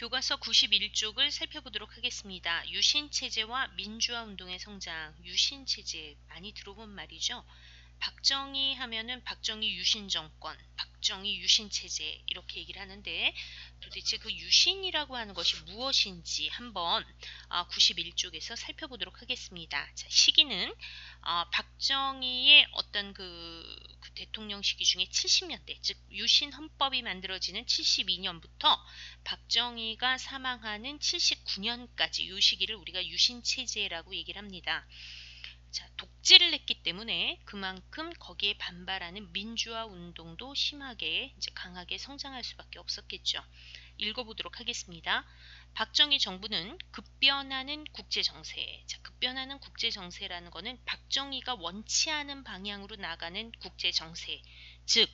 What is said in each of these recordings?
교과서 91쪽을 살펴보도록 하겠습니다. 유신체제와 민주화운동의 성장. 유신체제 많이 들어본 말이죠. 박정희 하면은 박정희 유신정권, 박정희 유신체제 이렇게 얘기를 하는데 도대체 그 유신이라고 하는 것이 무엇인지 한번 91쪽에서 살펴보도록 하겠습니다. 자, 시기는 박정희의 어떤 그 대통령 시기 중에 70년대, 즉 유신 헌법이 만들어지는 72년부터 박정희가 사망하는 79년까지 이 시기를 우리가 유신체제라고 얘기를 합니다. 자, 독재를 했기 때문에 그만큼 거기에 반발하는 민주화 운동도 심하게 강하게 성장할 수밖에 없었겠죠. 읽어보도록 하겠습니다. 박정희 정부는 급변하는 국제정세. 자, 급변하는 국제정세라는 것은 박정희가 원치 않은 방향으로 나가는 국제정세. 즉,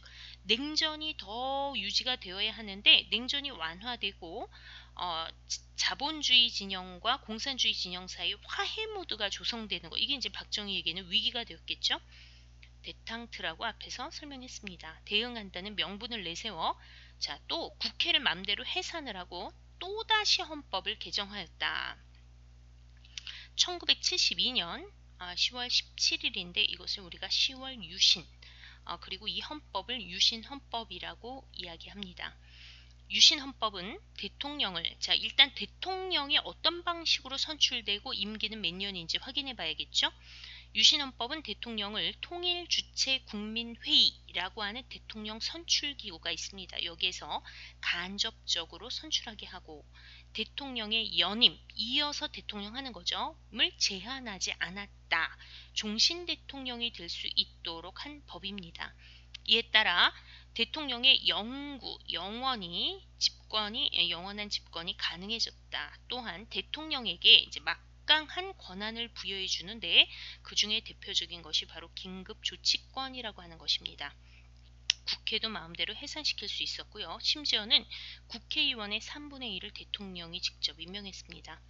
냉전이 더 유지가 되어야 하는데 냉전이 완화되고 자본주의 진영과 공산주의 진영 사이 화해 모드가 조성되는 거. 이게 이제 박정희에게는 위기가 되었겠죠. 데탕트라고 앞에서 설명했습니다. 대응한다는 명분을 내세워 자, 또 국회를 맘대로 해산을 하고 또다시 헌법을 개정하였다. 1972년 10월 17일인데 이것을 우리가 10월 유신 그리고 이 헌법을 유신헌법이라고 이야기합니다. 유신헌법은 대통령을 일단 대통령이 어떤 방식으로 선출되고 임기는 몇 년인지 확인해 봐야겠죠. 유신헌법은 대통령을 통일주체국민회의라고 하는 대통령 선출기구가 있습니다. 여기에서 간접적으로 선출하게 하고 대통령의 연임, 이어서 대통령 하는 거죠,을 제한하지 않았다. 종신 대통령이 될 수 있도록 한 법입니다. 이에 따라 대통령의 영원한 집권이 가능해졌다. 또한 대통령에게 이제 막강한 권한을 부여해 주는데 그 중에 대표적인 것이 바로 긴급조치권이라고 하는 것입니다. 국회도 마음대로 해산시킬 수 있었고요. 심지어는 국회의원의 3분의 1을 대통령이 직접 임명했습니다.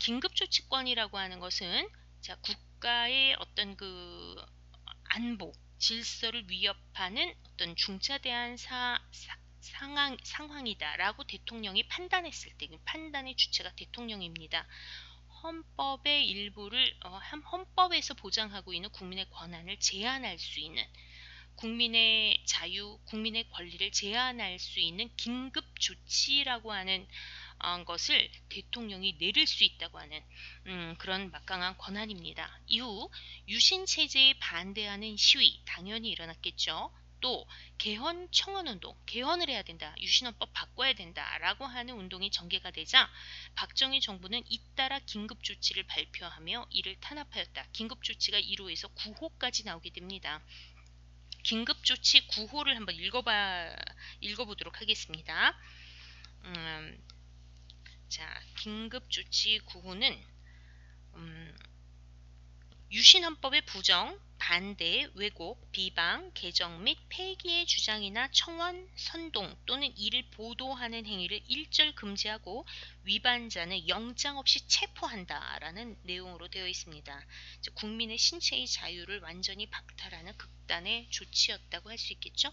긴급조치권이라고 하는 것은 국가의 어떤 그 안보, 질서를 위협하는 어떤 중차대한 상황이다라고 대통령이 판단했을 때 판단의 주체가 대통령입니다. 헌법의 일부를 헌법에서 보장하고 있는 국민의 권한을 제한할 수 있는 국민의 자유, 국민의 권리를 제한할 수 있는 긴급조치라고 하는 것을 대통령이 내릴 수 있다고 하는 그런 막강한 권한입니다. 이후 유신체제에 반대하는 시위 당연히 일어났겠죠. 또 개헌 청원운동, 개헌을 해야 된다, 유신헌법 바꿔야 된다라고 하는 운동이 전개가 되자 박정희 정부는 잇따라 긴급조치를 발표하며 이를 탄압하였다. 긴급조치가 1호에서 9호까지 나오게 됩니다. 긴급조치 9호를 한번 읽어보도록 하겠습니다. 자, 긴급조치 9호는 유신헌법의 부정, 반대, 왜곡, 비방, 개정 및 폐기의 주장이나 청원, 선동 또는 이를 보도하는 행위를 일절 금지하고 위반자는 영장 없이 체포한다라는 내용으로 되어 있습니다. 즉, 국민의 신체의 자유를 완전히 박탈하는 극단의 조치였다고 할 수 있겠죠.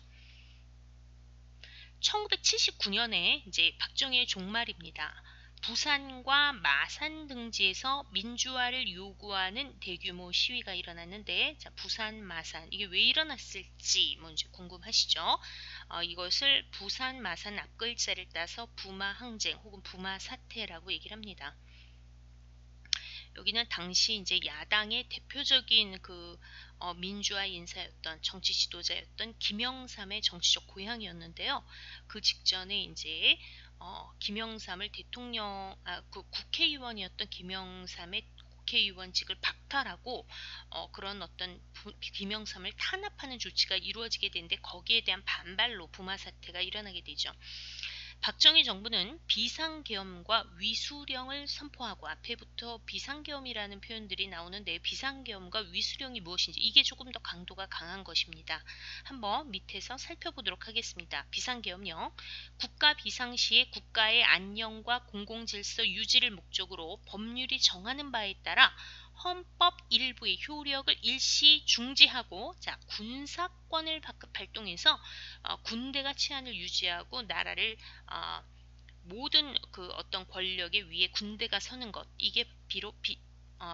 1979년에 이제 박정희의 종말입니다. 부산과 마산 등지에서 민주화를 요구하는 대규모 시위가 일어났는데, 자, 부산, 마산 이게 왜 일어났을지 먼저 궁금하시죠? 이것을 부산, 마산 앞글자를 따서 부마항쟁 혹은 부마사태라고 얘기를 합니다. 여기는 당시 이제 야당의 대표적인 민주화 인사였던 정치 지도자였던 김영삼의 정치적 고향이었는데요. 그 직전에 이제 김영삼을 국회의원이었던 김영삼의 국회의원직을 박탈하고 그런 어떤 김영삼을 탄압하는 조치가 이루어지게 되는데 거기에 대한 반발로 부마 사태가 일어나게 되죠. 박정희 정부는 비상계엄과 위수령을 선포하고 앞에부터 비상계엄이라는 표현들이 나오는데 비상계엄과 위수령이 무엇인지 이게 조금 더 강도가 강한 것입니다. 한번 밑에서 살펴보도록 하겠습니다. 비상계엄령, 국가 비상시에 국가의 안녕과 공공질서 유지를 목적으로 법률이 정하는 바에 따라 헌법 일부의 효력을 일시 중지하고 군사권을 발동해서 군대가 치안을 유지하고 나라를 모든 그 어떤 권력의 위에 군대가 서는 것, 이게 비록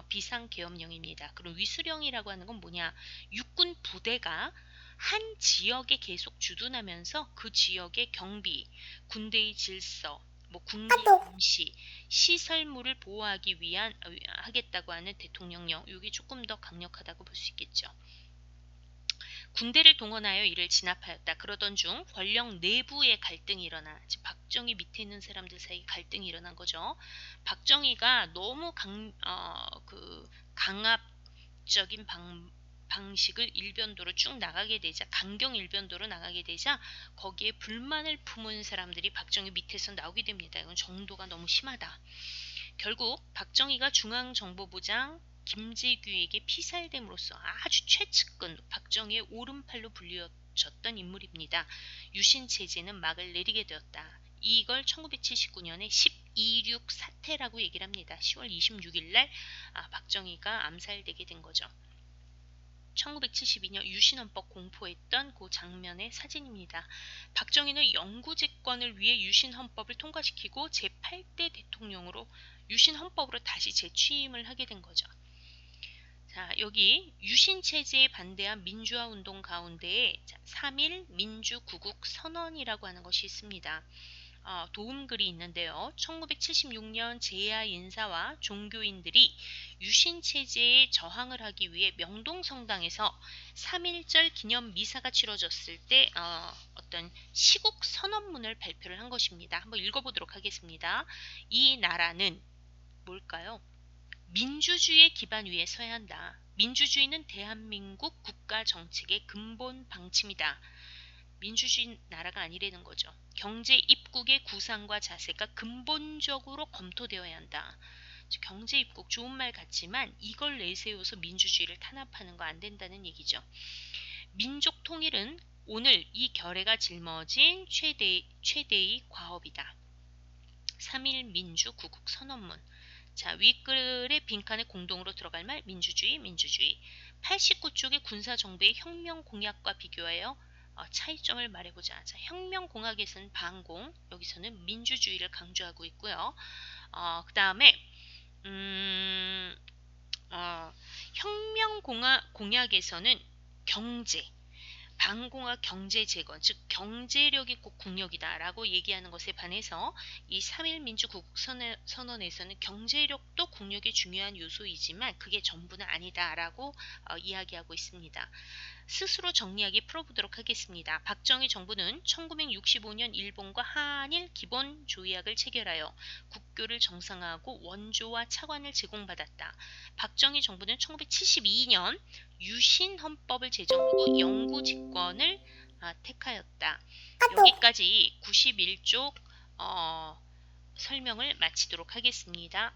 비상계엄령입니다. 그럼 위수령이라고 하는 건 뭐냐? 육군 부대가 한 지역에 계속 주둔하면서 그 지역의 경비, 군대의 질서, 뭐 군기 감시, 시설물을 보호하기 위한 하겠다고 하는 대통령령, 이게 조금 더 강력하다고 볼 수 있겠죠. 군대를 동원하여 이를 진압하였다. 그러던 중 권력 내부의 갈등이 일어나, 즉 박정희 밑에 있는 사람들 사이 갈등이 일어난 거죠. 박정희가 너무 강압적인 방식을 일변도로 쭉 나가게 되자, 강경 일변도로 나가게 되자 거기에 불만을 품은 사람들이 박정희 밑에서 나오게 됩니다. 이건 정도가 너무 심하다. 결국 박정희가 중앙정보부장 김재규에게 피살됨으로써 아주 최측근 박정희의 오른팔로 불리워졌던 인물입니다. 유신체제는 막을 내리게 되었다. 이걸 1979년에 12.6 사태라고 얘기를 합니다. 10월 26일 날 박정희가 암살되게 된 거죠. 1972년 유신헌법 공포했던 그 장면의 사진입니다. 박정희는 영구집권을 위해 유신헌법을 통과시키고 제8대 대통령으로 유신헌법으로 다시 재취임을 하게 된 거죠. 자, 여기 유신체제에 반대한 민주화운동 가운데에 3.1 민주구국선언이라고 하는 것이 있습니다. 도움글이 있는데요. 1976년 재야 인사와 종교인들이 유신체제에 저항을 하기 위해 명동성당에서 3.1절 기념 미사가 치러졌을 때 어떤 시국 선언문을 발표를 한 것입니다. 한번 읽어보도록 하겠습니다. 이 나라는 뭘까요? 민주주의의 기반 위에 서야 한다. 민주주의는 대한민국 국가 정책의 근본 방침이다. 민주주의 나라가 아니라는 거죠. 경제 입국의 구상과 자세가 근본적으로 검토되어야 한다. 경제 입국 좋은 말 같지만 이걸 내세워서 민주주의를 탄압하는 거 안 된다는 얘기죠. 민족 통일은 오늘 이 결의가 짊어진 최대의 과업이다. 3.1 민주구국 선언문. 자, 윗글의 빈칸에 공동으로 들어갈 말 민주주의, 민주주의. 89쪽의 군사정부의 혁명 공약과 비교하여 차이점을 말해보자. 자, 혁명공학에서는 반공, 여기서는 민주주의를 강조하고 있고요. 그 다음에 혁명공약에서는 경제, 반공학 경제 재건, 즉 경제력이 꼭 국력이다라고 얘기하는 것에 반해서 이 3.1 민주구국선언에서는 경제력도 국력의 중요한 요소이지만 그게 전부는 아니다라고 이야기하고 있습니다. 스스로 정리하게 풀어보도록 하겠습니다. 박정희 정부는 1965년 일본과 한일 기본 조약을 체결하여 국교를 정상화하고 원조와 차관을 제공받았다. 박정희 정부는 1972년 유신헌법을 제정하고 영구집권을 택하였다. 여기까지 91쪽 설명을 마치도록 하겠습니다.